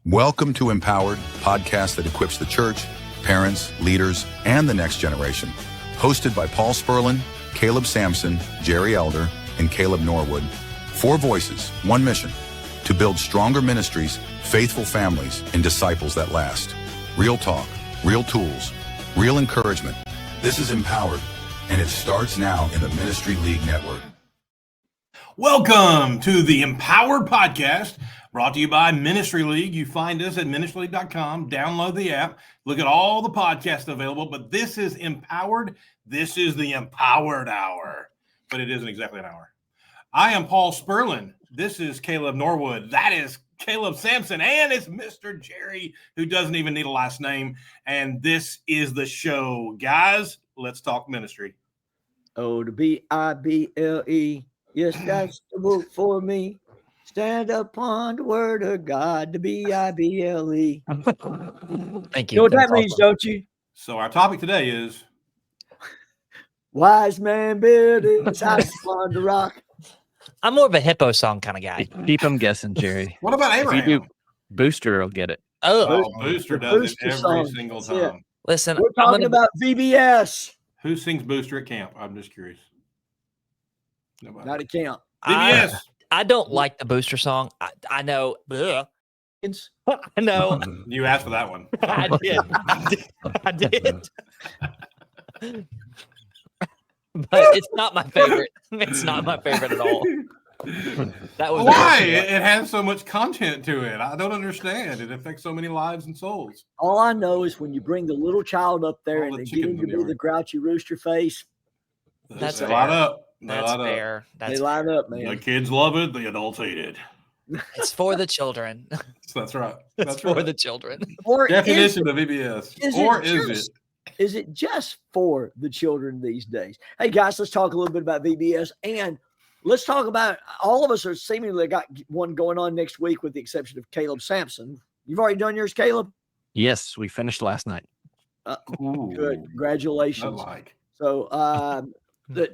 Welcome to Empowered, podcast that equips the church, parents, leaders, and the next generation. Hosted by Paul Spurlin, Caleb Sampson, Jerry Elder, and Caleb Norwood. 4 voices, 1 mission: to build stronger ministries, faithful families, and disciples that last. Real talk, real tools, real encouragement. This is Empowered, and it starts now in the Ministry League Network. Welcome to the Empowered Podcast, brought to you by Ministry League. You find us at ministryleague.com. Download the app. Look at all the podcasts available. But this is Empowered. This is the Empowered Hour. But it isn't exactly an hour. I am Paul Spurlin. This is Caleb Norwood. That is Caleb Sampson. And it's Mr. Jerry, who doesn't even need a last name. And this is the show. Guys, let's talk ministry. Oh, the B-I-B-L-E. Yes, that's the book for me. Stand upon the word of God, the B-I-B-L-E. Thank you. You know what that means, don't you? So our topic today is Wise man building his house upon the rock. I'm more of a hippo song kind of guy. Keep them guessing, Jerry. what about If Abraham? you do, Booster will get it. Oh, Booster The does it Booster every song. single That's it. time. listen, We're talking about VBS. Who sings Booster at camp? I'm just curious. Nobody. Not a count. VBS. I don't like the Booster song. I know. Ugh. I know. You asked for that one. I did. But it's not my favorite. It's not my favorite at all. That was Why? It has so much content to it. I don't understand. It affects so many lives and souls. All I know is when you bring the little child up there All and the they get him chickens to in be the the yard. grouchy rooster face, That's They fair. light up. They That's light up. fair. they That's line up, The man. kids love it. The adults hate it. it's for the children. That's right. It's That's for right. the children. Or Definition of VBS. Or is it? Is it just for the children these days? Hey, guys, let's talk a little bit about VBS. And let's talk about, all of us are seemingly got one going on next week with the exception of Caleb Sampson. You've already done yours, Caleb? Yes, we finished last night. Ooh, Good. I Congratulations. like. So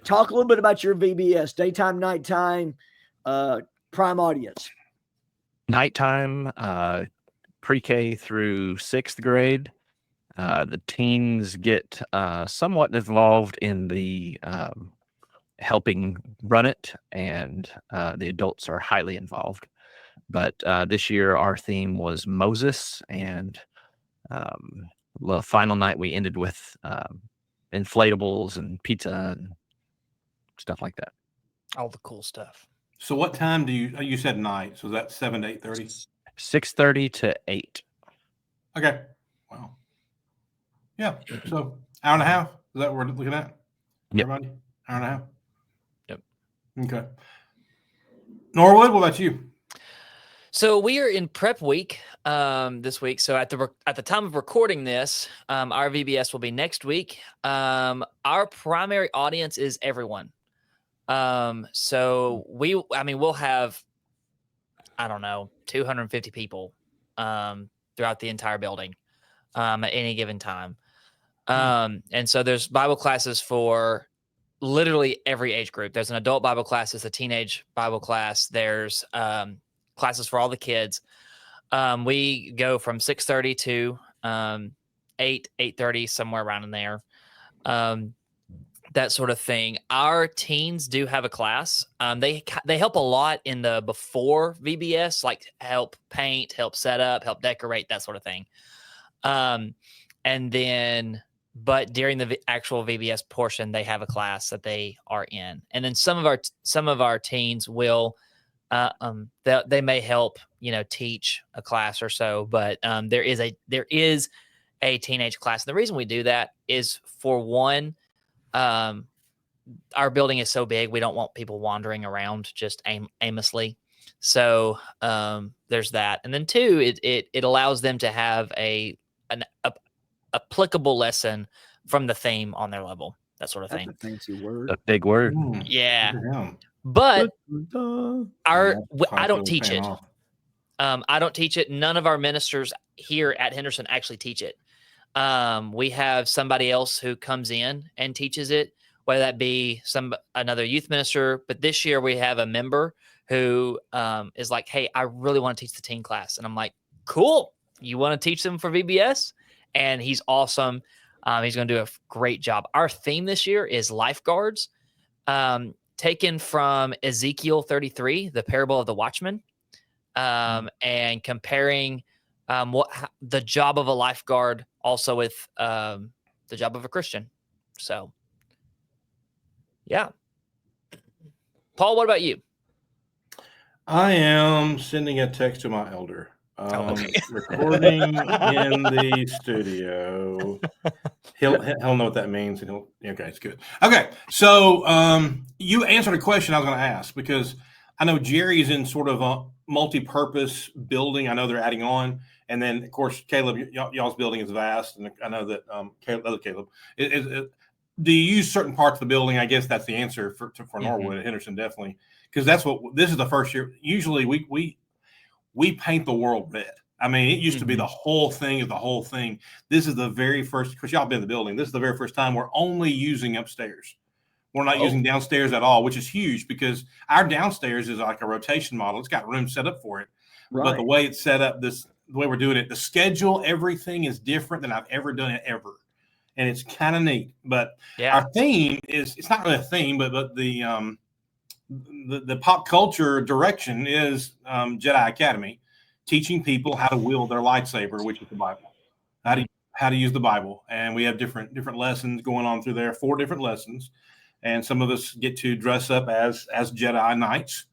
talk a little bit about your VBS, daytime, nighttime, prime audience. Nighttime, pre-K through 6th grade. The teens get somewhat involved in the helping run it, and the adults are highly involved. But this year, our theme was Moses, and the final night we ended with inflatables and pizza and stuff like that. All the cool stuff. So what time do you said night? So that's 7 to 8:30? 6:30 to 8. Okay. Wow. Yeah. So hour and a half. Is that what we're looking at? Yep. Everybody? Hour and a half? Yep. Okay. Norwood, what about you? So we are in prep week this week. So at the time of recording this, our VBS will be next week. Our primary audience is everyone. So we'll have, I don't know, 250 people throughout the entire building at any given time. And so there's Bible classes for literally every age group. There's an adult Bible class, there's a teenage Bible class, there's classes for all the kids. We go from 6:30 to 8:30, somewhere around in there. That sort of thing. Our teens do have a class. They help a lot in the before VBS, like help paint, help set up, help decorate, that sort of thing. And then, but during the actual VBS portion, they have a class that they are in. And then some of our teens will, they may help, teach a class or so. But there is a teenage class. And the reason we do that is, for one, our building is so big, we don't want people wandering around just aimlessly. So there's that. And then 2, it allows them to have an applicable lesson from the theme on their level, that sort of thing. That's a fancy word. A big word. Yeah. Yeah. But I Probably don't teach paying it. off. I don't teach it. None of our ministers here at Henderson actually teach it. We have somebody else who comes in and teaches it, whether that be another youth minister. But this year we have a member who is like, hey, I really want to teach the teen class. And I'm like, cool. You want to teach them for VBS? And he's awesome. He's going to do a great job. Our theme this year is lifeguards, taken from Ezekiel 33, the parable of the watchman, and comparing the job of a lifeguard also with the job of a Christian. So, yeah. Paul, what about you? I am sending a text to my elder. Okay. Recording in the studio. He'll know what that means, and okay, it's good. Okay, so you answered a question I was going to ask, because I know Jerry's in sort of a multi-purpose building. I know they're adding on, and then of course Caleb, y'all's building is vast, and I know that Caleb, do you use certain parts of the building? I guess that's the answer for Norwood at Henderson, definitely, because that's what this is the first year. Usually we paint the world red. I mean, it used to be the whole thing of the whole thing. This is the very first, because y'all been in the building. This is the very first time we're only using upstairs. We're not using downstairs at all, which is huge, because our downstairs is like a rotation model. It's got room set up for it. Right. But the way it's set up, the way we're doing it, the schedule, everything is different than I've ever done it ever. And it's kind of neat. But our theme is, it's not really a theme, but the pop culture direction is Jedi Academy, teaching people how to wield their lightsaber, which is the Bible, how to use the Bible. And we have different lessons going on through there, 4 different lessons. And some of us get to dress up as Jedi Knights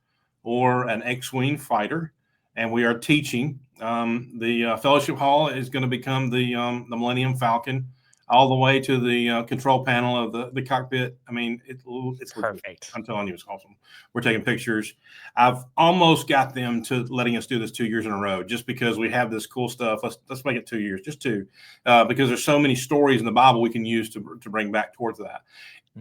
or an X-Wing fighter. And we are teaching. The Fellowship Hall is going to become the Millennium Falcon, all the way to the control panel of the cockpit. I mean, it's perfect. I'm telling you, it's awesome. We're taking pictures. I've almost got them to letting us do this 2 years in a row, just because we have this cool stuff. Let's make it 2 years, just 2, because there's so many stories in the Bible we can use to bring back towards that.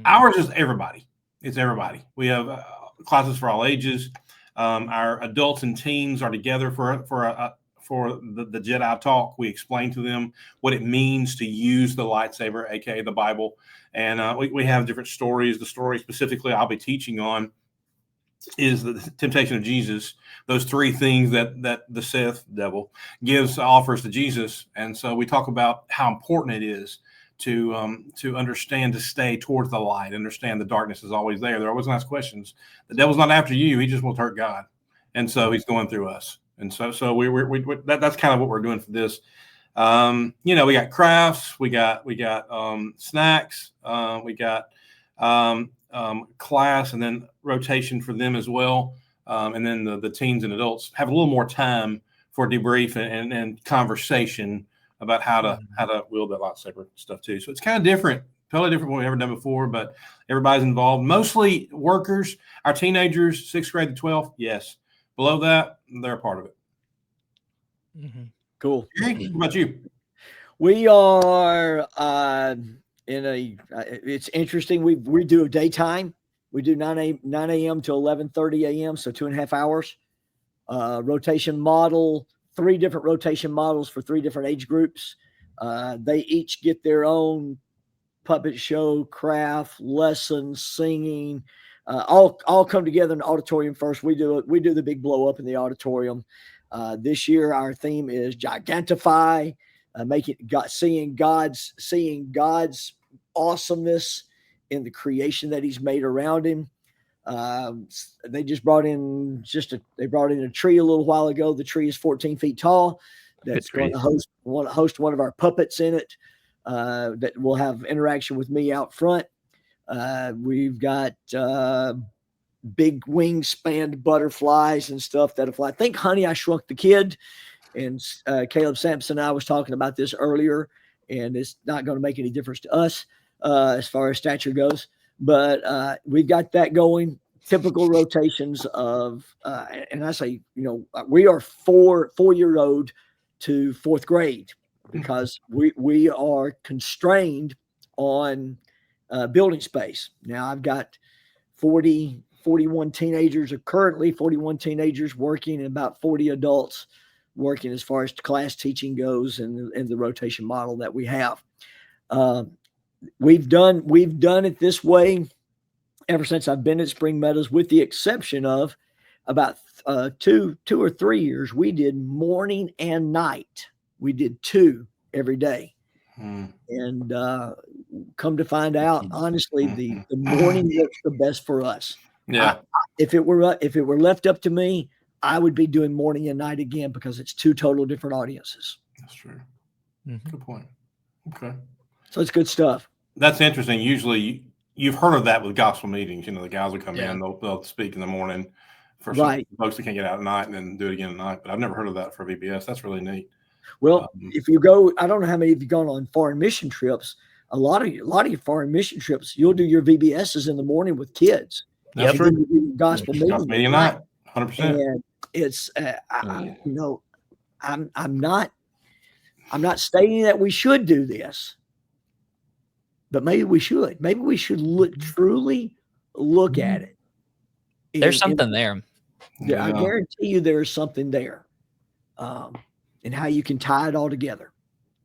Ours is everybody. It's everybody. We have classes for all ages. Our adults and teens are together for the Jedi talk. We explain to them what it means to use the lightsaber, aka the Bible, and we have different stories. The story specifically I'll be teaching on is the temptation of Jesus. Those 3 things that the Sith devil offers to Jesus, and so we talk about how important it is to understand, to stay towards the light, understand the darkness is always there. They're always going to ask questions. The devil's not after you; he just wants to hurt God, and so he's going through us. And so that's kind of what we're doing for this. We got crafts, we got snacks, we got class, and then rotation for them as well. And then the teens and adults have a little more time for debrief and conversation about how to wield that lightsaber stuff too. So it's kind of different, totally different from what we've ever done before, but everybody's involved. Mostly workers, our teenagers, 6th grade to 12th. Yes. Below that, they're a part of it. Cool. What about you? We are it's interesting. We do a daytime. We do 9 a.m. to 11:30 a.m. So 2.5 hours. Rotation model, 3 different rotation models for 3 different age groups. They each get their own puppet show, craft, lessons, singing, all come together in the auditorium first. We do the big blow up in the auditorium. This year, our theme is Gigantify, seeing God's awesomeness in the creation that He's made around Him. They just brought in a tree a little while ago. The tree is 14 feet tall. That's going to host one of our puppets in it. That will have interaction with me out front. We've got big wing-spanned butterflies and stuff that'll fly. Think Honey, I Shrunk the Kid. And Caleb Sampson and I was talking about this earlier, and it's not going to make any difference to us as far as stature goes. But we've got that going. Typical rotations of, and I say, we are 4-year-old to 4th grade because we are constrained on building space. Now I've got 41 teenagers, or currently 41 teenagers working, and about 40 adults working as far as class teaching goes, and the rotation model that we have. We've done it this way ever since I've been at Spring Meadows, with the exception of about 2 or 3 years, we did morning and night. We did 2 every day. And come to find out, honestly, the morning works the best for us. Yeah. If it were left up to me, I would be doing morning and night again, because it's 2 total different audiences. That's true. Good point. Okay. So it's good stuff. That's interesting. Usually you've heard of that with gospel meetings. The guys will come in, they'll speak in the morning for some folks that can't get out at night, and then do it again at night. But I've never heard of that for VBS. That's really neat. Well, if you go, I don't know how many of you gone on foreign mission trips. A lot of your foreign mission trips, you'll do your VBSs in the morning with kids. That's true. Gospel meeting at night, 100%. And it's, I'm not stating that we should do this, but maybe we should. Maybe we should truly look at it. There's something there. Yeah, I guarantee you there's something there. And how you can tie it all together.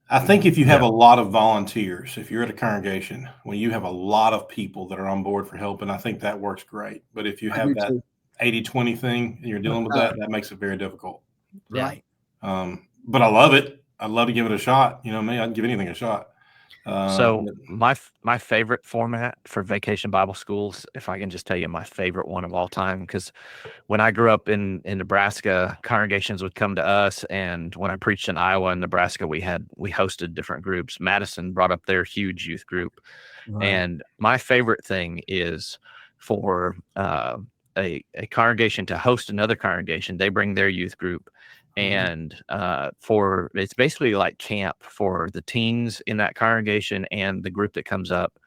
I think if you have a lot of volunteers, if you're at a congregation, when you have a lot of people that are on board for helping, I think that works great. But if you have that 80-20 thing and you're dealing with that makes it very difficult. Right. But I love it. I'd love to give it a shot. Me, I'd give anything a shot. So my favorite format for Vacation Bible Schools, if I can just tell you my favorite one of all time, because when I grew up in Nebraska, congregations would come to us, and when I preached in Iowa and Nebraska, we hosted different groups. Madison brought up their huge youth group, and my favorite thing is for a congregation to host another congregation. They bring their youth group. And it's basically like camp for the teens in that congregation and the group that comes up.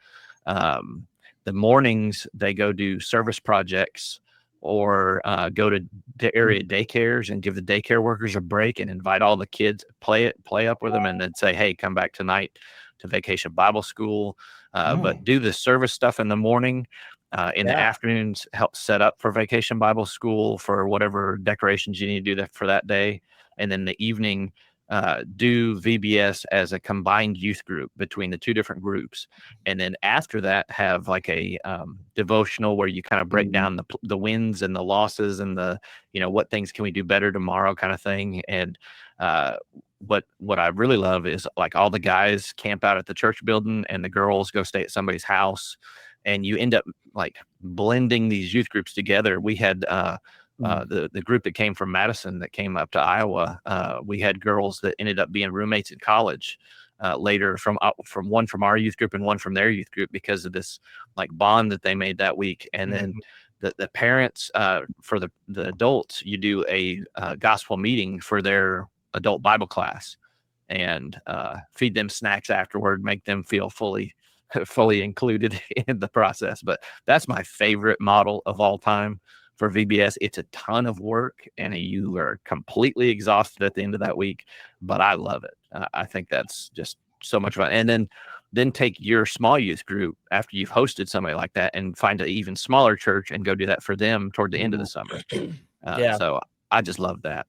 The mornings they go do service projects or go to area daycares and give the daycare workers a break and invite all the kids, play up with them, and then say, hey, come back tonight to Vacation Bible School. But do the service stuff in the morning. In the afternoons, help set up for Vacation Bible School for whatever decorations you need to do for that day. And then the evening, do VBS as a combined youth group between the 2 different groups. And then after that, have like a devotional where you kind of break down the wins and the losses and the, what things can we do better tomorrow kind of thing. And what I really love is like all the guys camp out at the church building and the girls go stay at somebody's house. And you end up like blending these youth groups together. We had the group that came from Madison that came up to Iowa. We had girls that ended up being roommates in college later from one from our youth group and one from their youth group because of this like bond that they made that week. And then the parents for the adults, you do a gospel meeting for their adult Bible class and feed them snacks afterward, make them feel fully included in the process. But that's my favorite model of all time for VBS. It's a ton of work and you are completely exhausted at the end of that week, but I love it. I think that's just so much fun. And then take your small youth group after you've hosted somebody like that and find an even smaller church and go do that for them toward the end of the summer. So I just love that.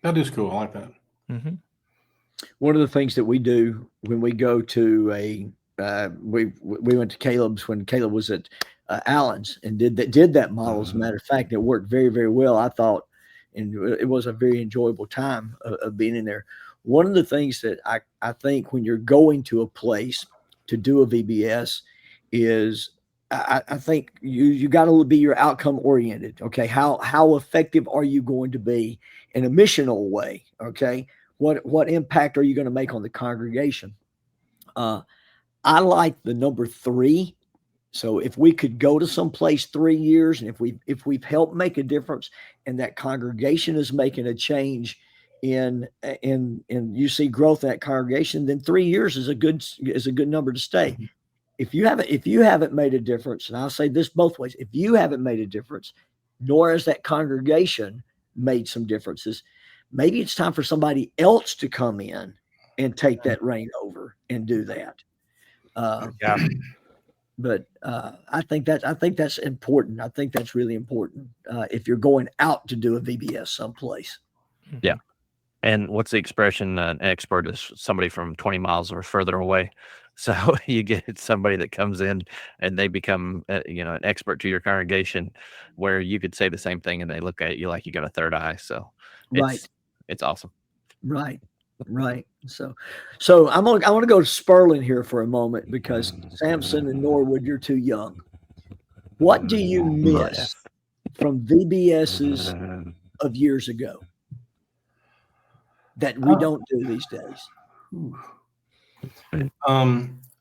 That is cool. I like that. One of the things that we do when we go to we went to Caleb's when Caleb was at Allen's and did that model. As a matter of fact, it worked very, very well, I thought, and it was a very enjoyable time of being in there. One of the things that I think when you're going to a place to do a VBS is I think you got to be your outcome oriented. Okay, how effective are you going to be in a missional way? Okay. What impact are you going to make on the congregation? I like the number 3. So if we could go to some place 3 years, and if we've helped make a difference, and that congregation is making a change in you see growth in that congregation, then 3 years is a good number to stay. If you haven't made a difference, and I'll say this both ways, if you haven't made a difference, nor has that congregation made some differences, maybe it's time for somebody else to come in and take that reign over and do that. But I think that's important. I think that's really important if you're going out to do a VBS someplace. Yeah. And what's the expression? An expert is somebody from 20 miles or further away. So you get somebody that comes in and they become, an expert to your congregation, where you could say the same thing and they look at you like you got a third eye. So Right. it's awesome. Right. Right. So I want to go to Spurlin here for a moment, because Sampson and Norwood, you're too young. What do you miss from VBS's of years ago that we don't do these days?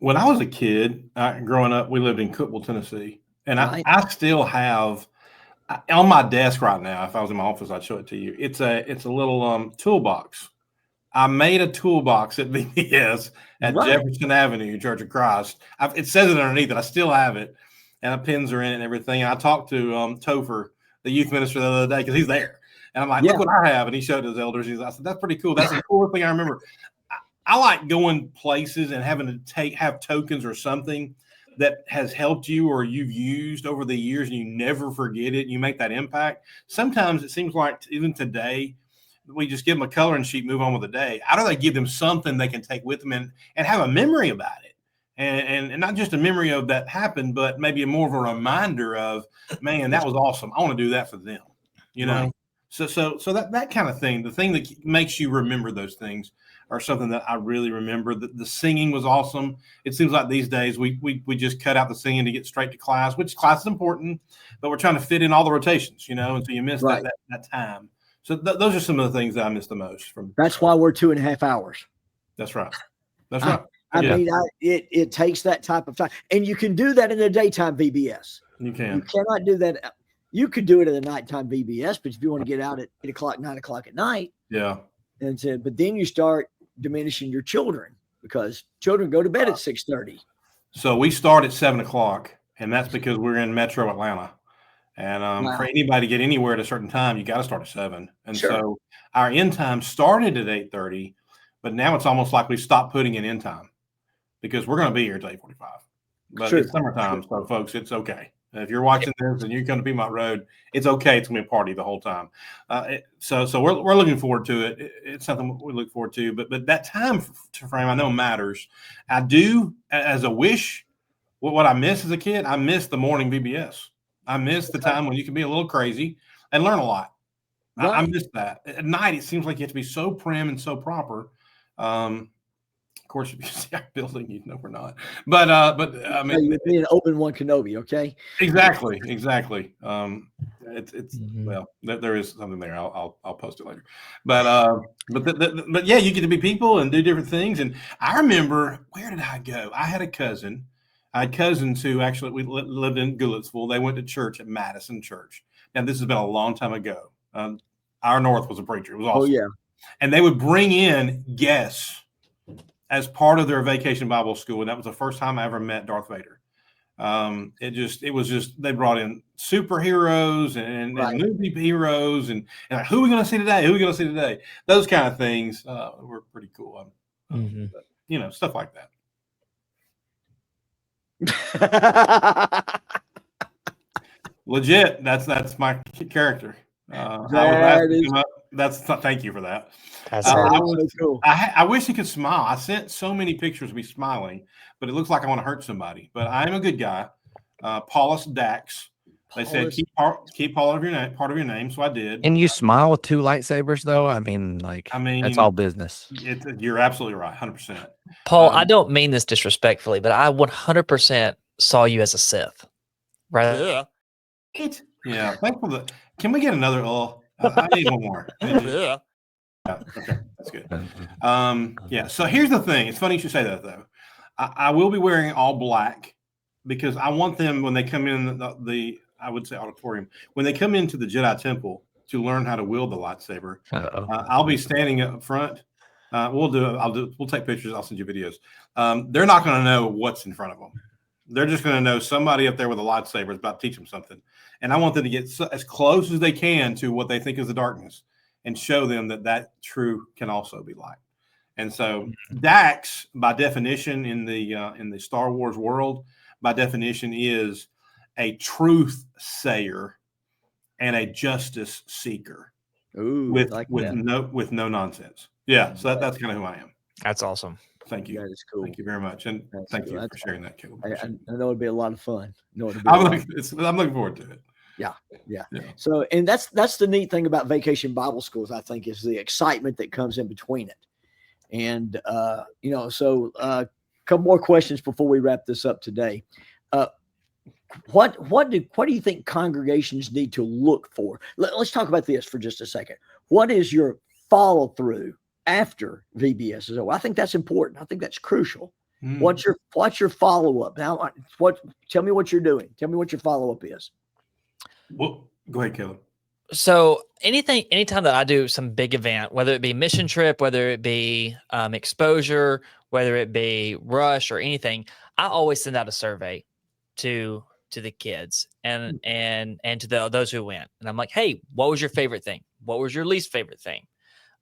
When I was a kid, growing up, we lived in Cookeville, Tennessee, and Right. I still have on my desk right now. If I was in my office, I'd show it to you. It's a little toolbox. I made a toolbox at VBS at Right. Jefferson Avenue, Church of Christ. It says it underneath it. I still have it, and the pins are in it and everything. And I talked to Topher, the youth minister, the other day, because he's there, and I'm like, Yeah. "Look what I have!" And he showed his elders. I said, "That's pretty cool. That's the coolest thing I remember." I like going places and having to have tokens or something that has helped you or you've used over the years, and you never forget it. And you make that impact. Sometimes it seems like even today, we just give them a coloring sheet, move on with the day. How do they give them something they can take with them and have a memory about it? And not just a memory of that happened, but maybe more of a reminder of, man, that was awesome. I want to do that for them, you know? Right. So that kind of thing, the thing that makes you remember those things, are something that I really remember. The singing was awesome. It seems like these days we just cut out the singing to get straight to class, which class is important, but we're trying to fit in all the rotations, and so you miss Right. that time. So those are some of the things that I miss the most from. That's why we're 2.5 hours. That's right. That's right. I Yeah. mean, it takes that type of time, and you can do that in a daytime VBS. You can. You cannot do that. You could do it at a nighttime VBS, but if you want to get out at 8 o'clock, 9 o'clock at night, Yeah. and so, but then you start diminishing your children, because children go to bed at 6:30. So we start at 7 o'clock, and that's because we're in Metro Atlanta. And Wow. for anybody to get anywhere at a certain time, you got to start at 7. And Sure. so our end time started at 8:30, but now it's almost like we stopped putting in end time, because we're going to be here at 8:45. But Sure. it's summertime, so folks, it's okay. If you're watching this and you're going to be my road, it's okay. It's going to be a party the whole time. So we're looking forward to it. It's something we look forward to. But that time frame, I know, matters. I do, as a wish. What I miss as a kid, I miss the morning VBS. I miss the time when you can be a little crazy and learn a lot. I Right. miss that. At night, it seems like you have to be so prim and so proper. Of course, if you see our building, you know we're not. But I mean, You're being Obi-Wan Kenobi, okay? exactly. It's Mhm. well, there is something there. I'll post it later. But yeah, you get to be people and do different things. And I remember, where did I go? I had cousins who actually lived in Goulitsville. They went to church at Madison Church. Now, this has been a long time ago. Our North was a preacher. It was awesome. Oh yeah. And they would bring in guests as part of their vacation Bible school. And that was the first time I ever met Darth Vader. It was just, they brought in superheroes and movie heroes and like, who are we going to see today? Who are we going to see today? Those kind of things were pretty cool. Stuff like that. Legit. That's my character. Thank you for that. That's so cool. I wish he could smile. I sent so many pictures of me smiling, but it looks like I want to hurt somebody. But I am a good guy. Paulus Dax. They said keep part of your name, so I did. And you smile with 2 lightsabers, though. I mean, that's all business. You're absolutely right, 100%. Paul, I don't mean this disrespectfully, but I 100% saw you as a Sith. Right? Yeah. Thankful that. Can we get another? I need one more. Yeah. Okay, that's good. Yeah. So here's the thing. It's funny you should say that, though. I will be wearing all black because I want them, when they come in the I would say auditorium, when they come into the Jedi Temple to learn how to wield the lightsaber. I'll be standing up front. We'll take pictures. I'll send you videos. They're not going to know what's in front of them. They're just going to know somebody up there with a lightsaber is about to teach them something. And I want them to get as close as they can to what they think is the darkness and show them that true can also be light. And so Dax, by definition, in the Star Wars world, by definition, is a truth sayer and a justice seeker. Ooh, with no nonsense. Yeah, so that's kind of who I am. That's awesome. Thank you. That is cool. Thank you very much. And That's thank cool. you That's for sharing that, Caleb. I know it'd be a lot of fun. I'm looking forward to it. Yeah. Yeah. So, and that's the neat thing about Vacation Bible Schools, I think, is the excitement that comes in between it. And, so a couple more questions before we wrap this up today. What do you think congregations need to look for? Let's talk about this for just a second. What is your follow through after VBS is over? I think that's important. I think that's crucial. What's your follow up? Now, tell me what you're doing. Tell me what your follow up is. Well, go ahead, Caleb. So anytime that I do some big event, whether it be mission trip, whether it be exposure, whether it be rush or anything, I always send out a survey to the kids and to those who went. And I'm like, hey, what was your favorite thing? What was your least favorite thing?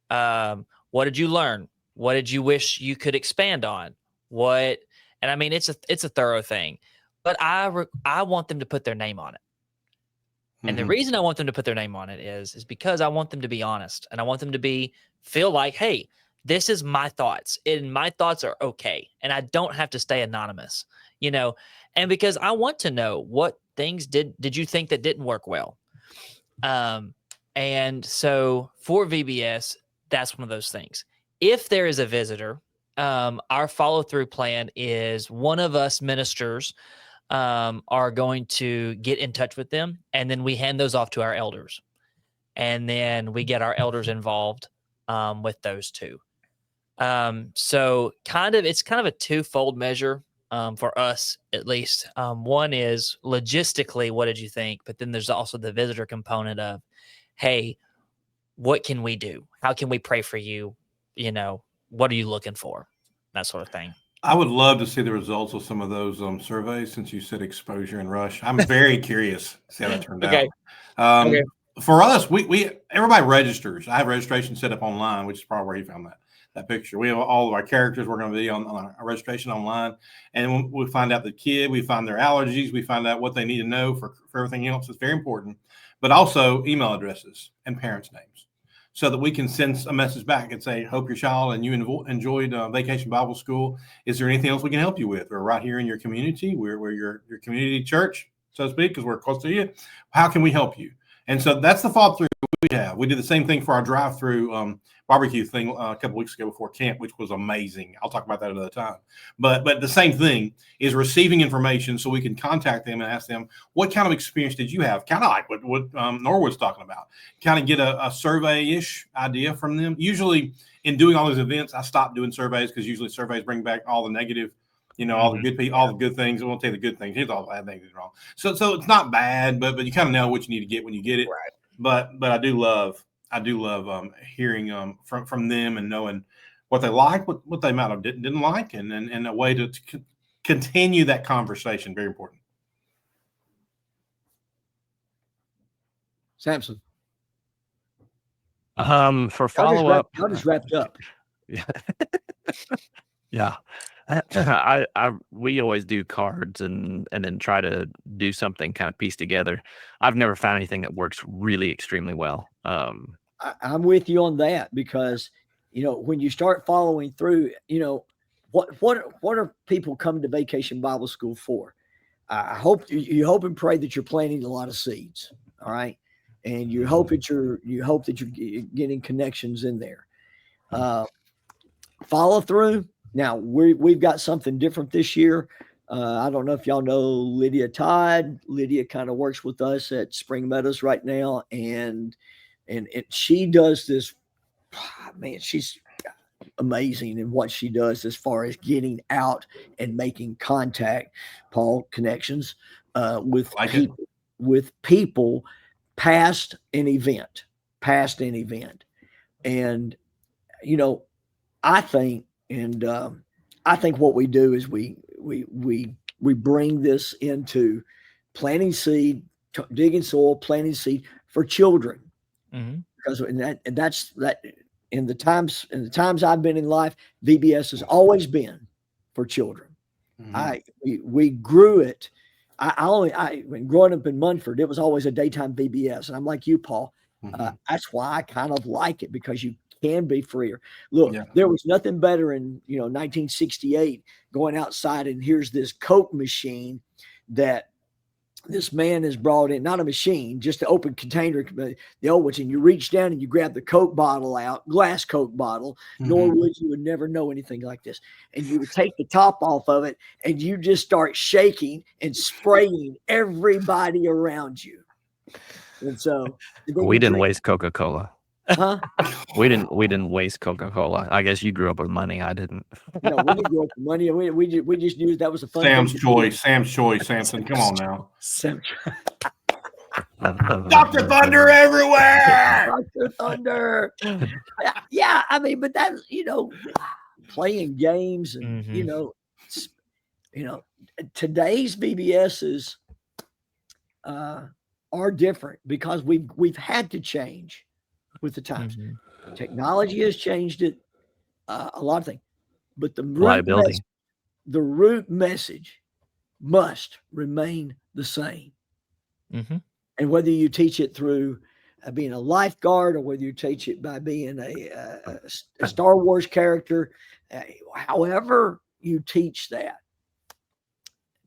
What did you learn? What did you wish you could expand on? And I mean, it's a thorough thing, but I want them to put their name on it. And the reason I want them to put their name on it is because I want them to be honest, and I want them to feel like, hey, this is my thoughts, and my thoughts are okay, and I don't have to stay anonymous, and because I want to know what things did you think that didn't work well. And so for VBS, that's one of those things. If there is a visitor, our follow-through plan is one of us ministers are going to get in touch with them, and then we hand those off to our elders, and then we get our elders involved with those two. So it's kind of a twofold measure for us, at least. One is logistically, what did you think? But then there's also the visitor component of, hey, what can we do? How can we pray for you? What are you looking for? That sort of thing. I would love to see the results of some of those surveys, since you said exposure and rush. I'm very curious to see how that turned out. Okay. For us, we everybody registers. I have registration set up online, which is probably where you found that picture. We have all of our characters. We're going to be on our registration online, and we find out the kid, we find their allergies, we find out what they need to know for everything else. It's very important, but also email addresses and parents' names, so that we can send a message back and say, hope your child and you enjoyed Vacation Bible School. Is there anything else we can help you with? We're right here in your community. We're your community church, so to speak, because we're close to you. How can we help you? And so that's the follow through we have. We did the same thing for our drive-through barbecue thing a couple weeks ago before camp, which was amazing. I'll talk about that another time. But the same thing is receiving information so we can contact them and ask them, what kind of experience did you have? Kind of like what Norwood's talking about. Kind of get a survey-ish idea from them. Usually in doing all those events, I stopped doing surveys because usually surveys bring back all the negative, all the good people, all the good things. I won't tell you the good things. Here's all the bad things is wrong. So it's not bad, but you kind of know what you need to get when you get it. Right. But I do love hearing from them and knowing what they like, what they might have didn't like, and a way to continue that conversation. Very important. Sampson. For follow up, I just wrapped up. Yeah. Yeah. We always do cards and then try to do something kind of piece together. I've never found anything that works really extremely well. I'm with you on that, because when you start following through, what are people coming to Vacation Bible School for? I hope you hope and pray that you're planting a lot of seeds. All right. And you hope that you're getting connections in there. Follow through. Now we've got something different this year. I don't know if y'all know Lydia Todd. Lydia kind of works with us at Spring Meadows right now, and she does this. Man, she's amazing in what she does as far as getting out and making contact, Paul, connections with people past an event. And I think what we do is we bring this into planting seed, digging soil, planting seed for children. Mm-hmm. Because that's in the times I've been in life, VBS has always been for children. Mm-hmm. We grew it. When growing up in Munford, it was always a daytime VBS, and I'm like you, Paul. Mm-hmm. That's why I kind of like it, because you can be freer. Look, Yeah. there was nothing better in 1968 going outside, and here's this Coke machine that this man has brought in, not a machine, just an open container, the old ones, and you reach down and you grab the Coke bottle out, glass Coke bottle. Norwood, you would never know anything like this. And you would take the top off of it and you just start shaking and spraying everybody around you. And so we didn't waste Coca-Cola. Huh? We didn't waste Coca-Cola. I guess you grew up with money. I didn't. No, we didn't grow up with money. We just knew that was a fun Sam's thing. choice, Sampson. Come on now. Dr. Thunder everywhere. Dr. Thunder. Yeah, I mean, but that's, playing games and, today's VBSs are different because we've had to change with the times. Technology has changed it, a lot of things, but the root message must remain the same. And whether you teach it through being a lifeguard or whether you teach it by being a Star Wars character, however you teach that,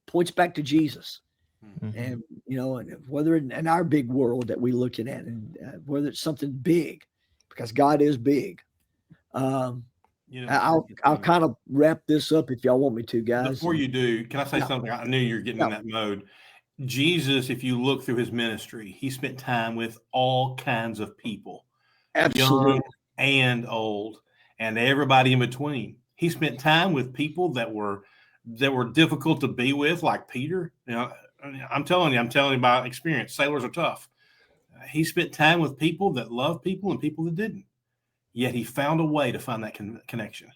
points back to Jesus. And and whether in our big world that we're looking at, and whether it's something big, because God is big. I'll kind of wrap this up if y'all want me to, guys. Before you do, can I say something? I knew you were getting in that mode. Jesus, if you look through his ministry, he spent time with all kinds of people, absolutely, young and old, and everybody in between. He spent time with people that were difficult to be with, like Peter. I'm telling you by experience. Sailors are tough. He spent time with people that loved people and people that didn't. Yet he found a way to find that connection.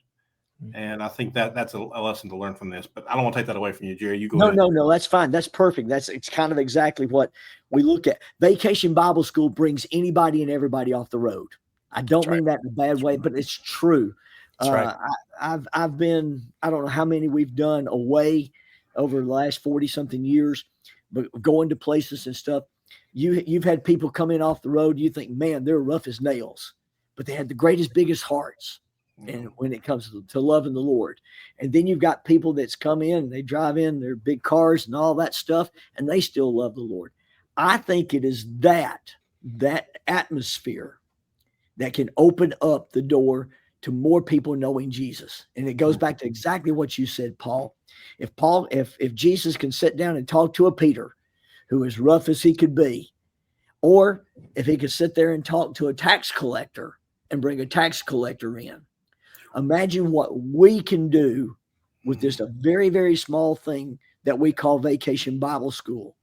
And I think that's a lesson to learn from this. But I don't want to take that away from you, Jerry. You go ahead. No, that's fine. That's perfect. It's kind of exactly what we look at. Vacation Bible School brings anybody and everybody off the road. I don't mean that in a bad way, but it's true. I've been, I don't know how many we've done away over the last 40 something years, but going to places and stuff, you've had people come in off the road. You think, man, they're rough as nails, but they had the greatest, biggest hearts. And when it comes to loving the Lord, and then you've got people that's come in, they drive in their big cars and all that stuff, and they still love the Lord. I think it is that atmosphere that can open up the door to more people knowing Jesus. And it goes back to exactly what you said, Paul. If Jesus can sit down and talk to a Peter who is rough as he could be, or if he could sit there and talk to a tax collector and bring a tax collector in, imagine what we can do with just a very, very small thing that we call Vacation Bible School,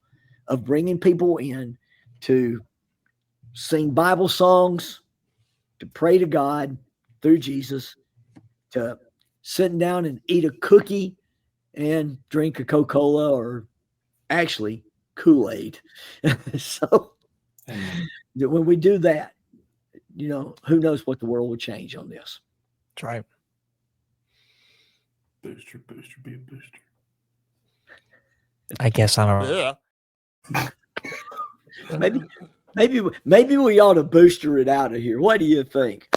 of bringing people in to sing Bible songs, to pray to God through Jesus, to sitting down and eat a cookie and drink a Coca-Cola, or actually Kool-Aid. So when we do that, who knows what the world will change on this. That's right. Booster, be a booster. I guess I don't know. Maybe we ought to booster it out of here. What do you think?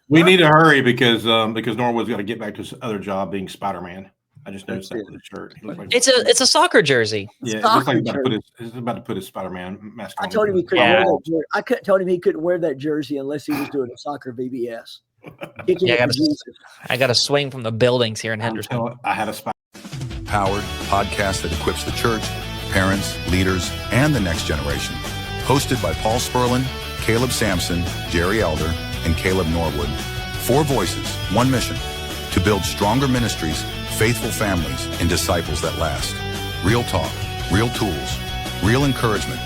We need to hurry because Norwood's got to get back to his other job being Spider-Man. I just noticed that with his shirt. It's a soccer jersey. Yeah, it looks like he's about to put his Spider-Man mask on. I told him he couldn't wear that jersey. I told him he couldn't wear that jersey unless he was doing a soccer VBS. I got to swing from the buildings here in Henderson. I had a Spider. Powered podcast that equips the church, parents, leaders, and the next generation. Hosted by Paul Spurlin, Caleb Sampson, Jerry Elder, and Caleb Norwood. 4 voices, 1 mission: to build stronger ministries, faithful families, and disciples that last. Real talk, real tools, real encouragement,